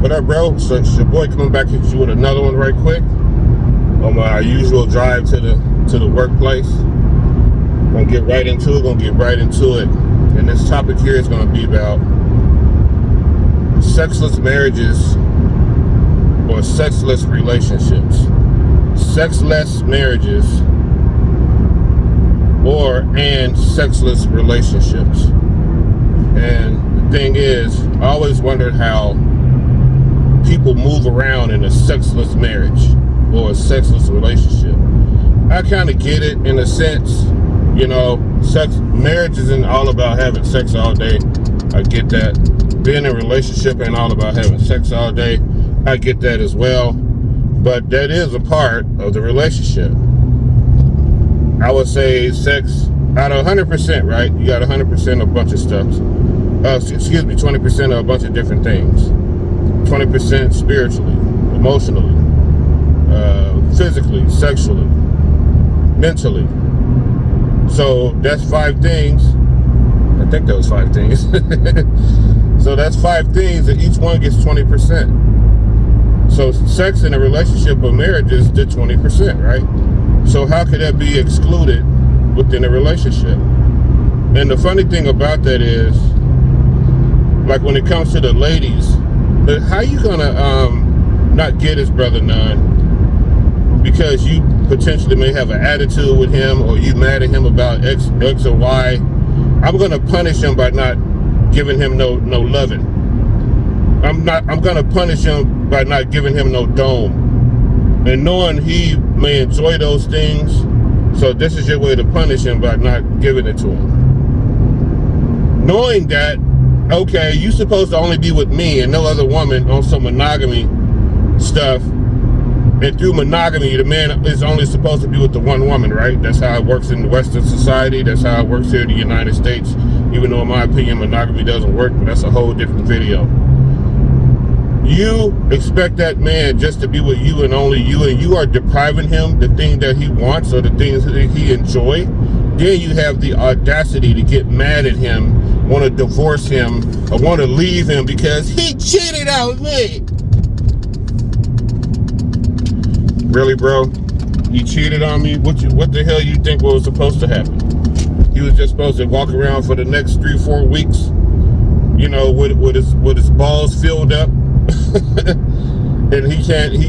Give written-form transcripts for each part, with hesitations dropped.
What up, bro? So it's your boy coming back at you with another one right quick on my usual drive to the workplace. Gonna get right into it. And this topic here is gonna be about sexless marriages or sexless relationships. Sexless marriages and sexless relationships. And the thing is, I always wondered how people move around in a sexless marriage or a sexless relationship. I kind of get it in a sense, you know, marriage isn't all about having sex all day. I get that. Being in a relationship ain't all about having sex all day. I get that as well. But that is a part of the relationship. I would say sex, out of 100%, right? You got 100% a bunch of stuff. 20% of a bunch of different things. 20% spiritually, emotionally, physically, sexually, mentally. So that's 5 things. I think that was 5 things. So that's 5 things, and each one gets 20%. So sex in a relationship or marriage is the 20%, right? So how could that be excluded within a relationship? And the funny thing about that is, like when it comes to the ladies, how you gonna not get his brother none because you potentially may have an attitude with him, or you mad at him about X or Y? I'm gonna punish him by not giving him no loving. I'm gonna punish him by not giving him no dome. And knowing he may enjoy those things, so this is your way to punish him by not giving it to him. Knowing that, okay, you're supposed to only be with me and no other woman on some monogamy stuff. And through monogamy, the man is only supposed to be with the one woman, right? That's how it works in Western society. That's how it works here in the United States. Even though, in my opinion, monogamy doesn't work, but that's a whole different video. You expect that man just to be with you and only you, and you are depriving him the thing that he wants or the things that he enjoys. Then you have the audacity to get mad at him, want to divorce him, or want to leave him because he cheated on me. Really, bro? He cheated on me? What the hell you think was supposed to happen? He was just supposed to walk around for the next 3-4 weeks, you know, with his balls filled up, and he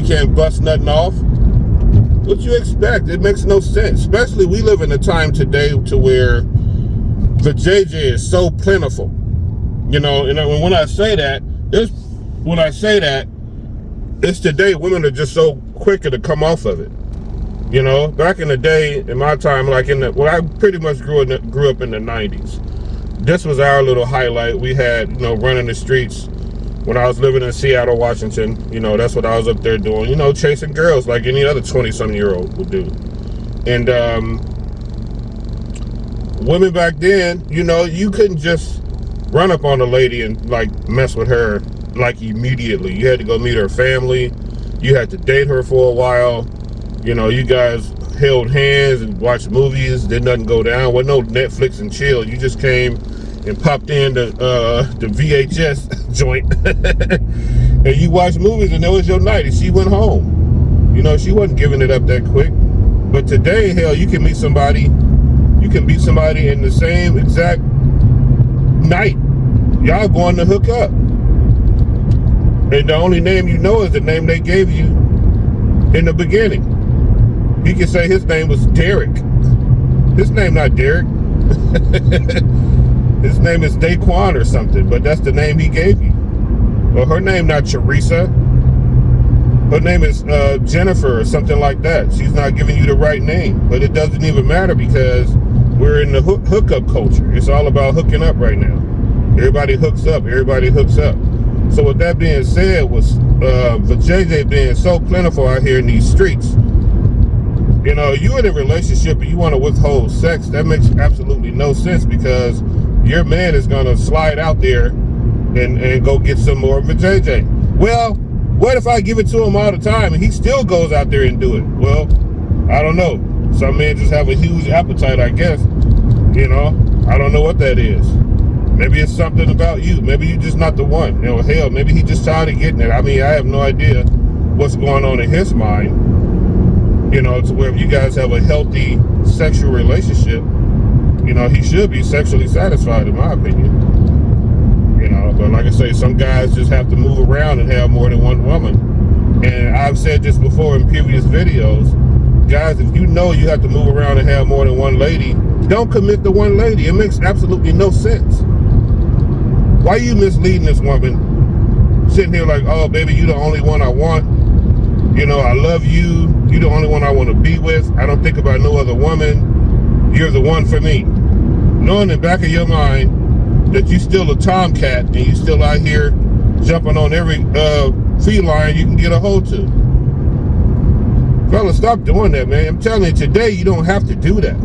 can't bust nothing off. What you expect? It makes no sense. Especially we live in a time today to where the JJ is so plentiful, you know. And when I say that, it's today women are just so quicker to come off of it. You know, back in the day, in my time, like I pretty much grew up in the 90s. This was our little highlight. We had, you know, running the streets when I was living in Seattle, Washington. You know, that's what I was up there doing. You know, chasing girls like any other 20-some-year-old would do. And women back then, you know, you couldn't just run up on a lady and like mess with her like immediately. You had to go meet her family. You had to date her for a while. You know, you guys held hands and watched movies. Did nothing go down. Wasn't no Netflix and chill. You just came and popped in the VHS joint and you watched movies, and that was your night, and she went home. You know, she wasn't giving it up that quick. But today, hell, you can meet somebody in the same exact night. Y'all going to hook up, and the only name you know is the name they gave you in the beginning. He can say his name was Derek. His name not Derek. His name is Daquan or something, but that's the name he gave you. Or her name not Teresa. Her name is Jennifer or something like that. She's not giving you the right name, but it doesn't even matter because we're in the hookup culture. It's all about hooking up right now. Everybody hooks up. Everybody hooks up. So with that being said, with the JJ being so plentiful out here in these streets, you know, you in a relationship and you want to withhold sex, that makes absolutely no sense, because your man is going to slide out there and go get some more of a JJ. Well, what if I give it to him all the time and he still goes out there and do it? Well, I don't know. Some men just have a huge appetite, I guess. You know, I don't know what that is. Maybe it's something about you. Maybe you're just not the one. You know, hell, maybe he just tired of getting it. I mean, I have no idea what's going on in his mind, you know, to where if you guys have a healthy sexual relationship, you know, he should be sexually satisfied, in my opinion. You know, but like I say, some guys just have to move around and have more than one woman. And I've said this before in previous videos, guys, if you know you have to move around and have more than one lady, don't commit to one lady. It makes absolutely no sense. Why are you misleading this woman? Sitting here like, oh, baby, you the only one I want. You know, I love you. You the only one I want to be with. I don't think about no other woman. You're the one for me. Knowing in the back of your mind that you still a tomcat and you still out here jumping on every feline you can get a hold to. Fellas, stop doing that, man. I'm telling you, today you don't have to do that.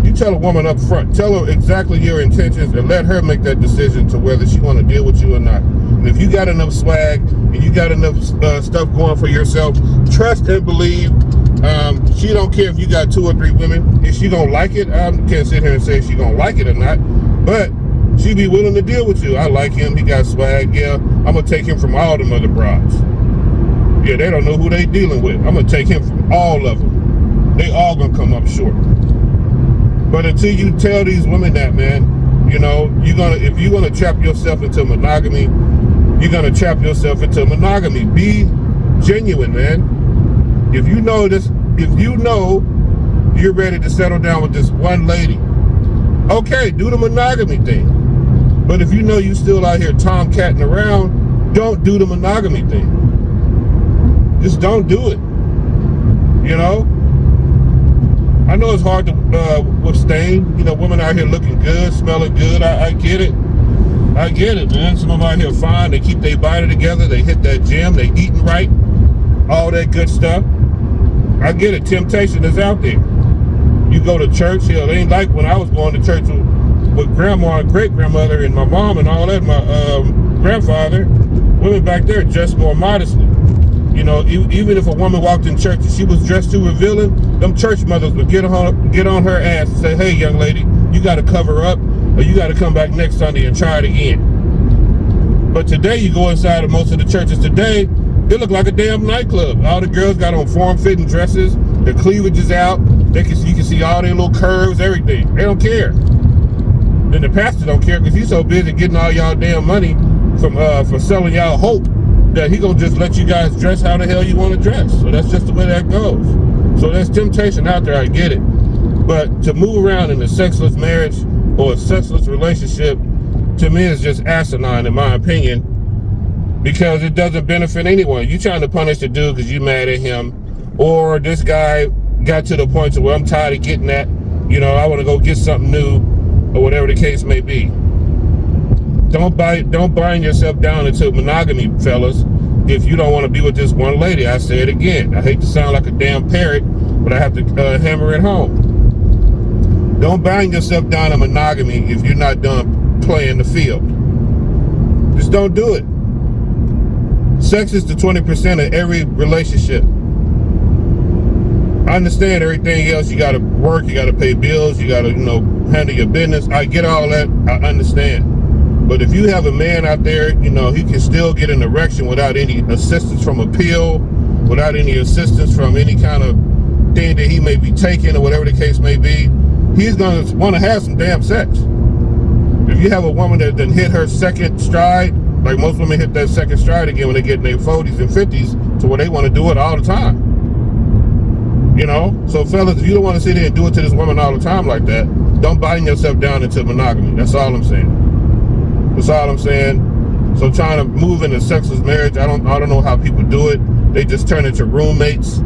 You tell a woman up front, tell her exactly your intentions and let her make that decision to whether she want to deal with you or not. And if you got enough swag and you got enough stuff going for yourself, trust and believe. She don't care if you got 2 or 3 women. If she don't like it, I can't sit here and say she gonna like it or not, but she be willing to deal with you. I like him, he got swag, yeah, I'm gonna take him from all them other broads. Yeah, they don't know who they dealing with. I'm gonna take him from all of them. They all gonna come up short. But until you tell these women that, man, you know, if you're gonna trap yourself into monogamy, you're gonna trap yourself into monogamy. Be genuine, man. If you know this, if you know you're ready to settle down with this one lady, okay, do the monogamy thing. But if you know you still out here tomcatting around, don't do the monogamy thing. Just don't do it. You know? I know it's hard to withstand, you know, women out here looking good, smelling good. I get it. I get it, man. Some of them out here fine. They keep their body together. They hit that gym. They eating right. All that good stuff. I get it. Temptation is out there. You go to church. Hell, it ain't like when I was going to church with grandma and great-grandmother and my mom and all that, my grandfather. Women back there dressed more modestly. You know, even if a woman walked in church and she was dressed too revealing, them church mothers would get on her ass and say, hey, young lady, you got to cover up or you got to come back next Sunday and try it again. But today, you go inside of most of the churches today, it look like a damn nightclub. All the girls got on form-fitting dresses, their cleavage is out, you can see all their little curves, everything. They don't care. Then the pastor don't care because he's so busy getting all y'all damn money from for selling y'all hope, that he gonna just let you guys dress how the hell you want to dress. So that's just the way that goes. So there's temptation out there, I get it. But to move around in a sexless marriage or a sexless relationship, to me is just asinine in my opinion, because it doesn't benefit anyone. You trying to punish the dude because you mad at him, or this guy got to the point to where I'm tired of getting that, you know, I want to go get something new, or whatever the case may be. Don't bind yourself down into monogamy, fellas, if you don't want to be with this one lady. I say it again. I hate to sound like a damn parrot, but I have to hammer it home. Don't bind yourself down to monogamy if you're not done playing the field. Just don't do it. Sex is the 20% of every relationship. I understand everything else. You got to work, you got to pay bills, you got to, you know, handle your business. I get all that. I understand. But if you have a man out there, you know, he can still get an erection without any assistance from a pill, without any assistance from any kind of thing that he may be taking or whatever the case may be, he's going to want to have some damn sex. If you have a woman that done hit her second stride, like most women hit that second stride again when they get in their 40s and 50s, to where they want to do it all the time. You know? So fellas, if you don't want to sit here and do it to this woman all the time like that, don't bind yourself down into monogamy. That's all I'm saying. That's all I'm saying. So trying to move into sexless marriage, I don't know how people do it. They just turn into roommates.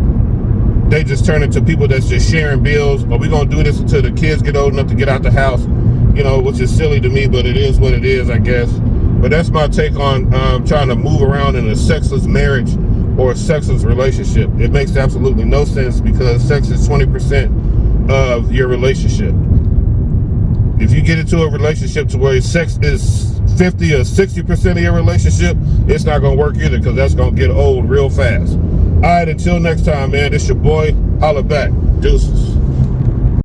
They just turn into people that's just sharing bills. Or we gonna do this until the kids get old enough to get out the house, you know, which is silly to me, but it is what it is, I guess. But that's my take on trying to move around in a sexless marriage or a sexless relationship. It makes absolutely no sense, because sex is 20% of your relationship. If you get into a relationship to where sex is 50 or 60% of your relationship, it's not going to work either, because that's going to get old real fast. All right, until next time, man, this your boy. Holla back. Deuces.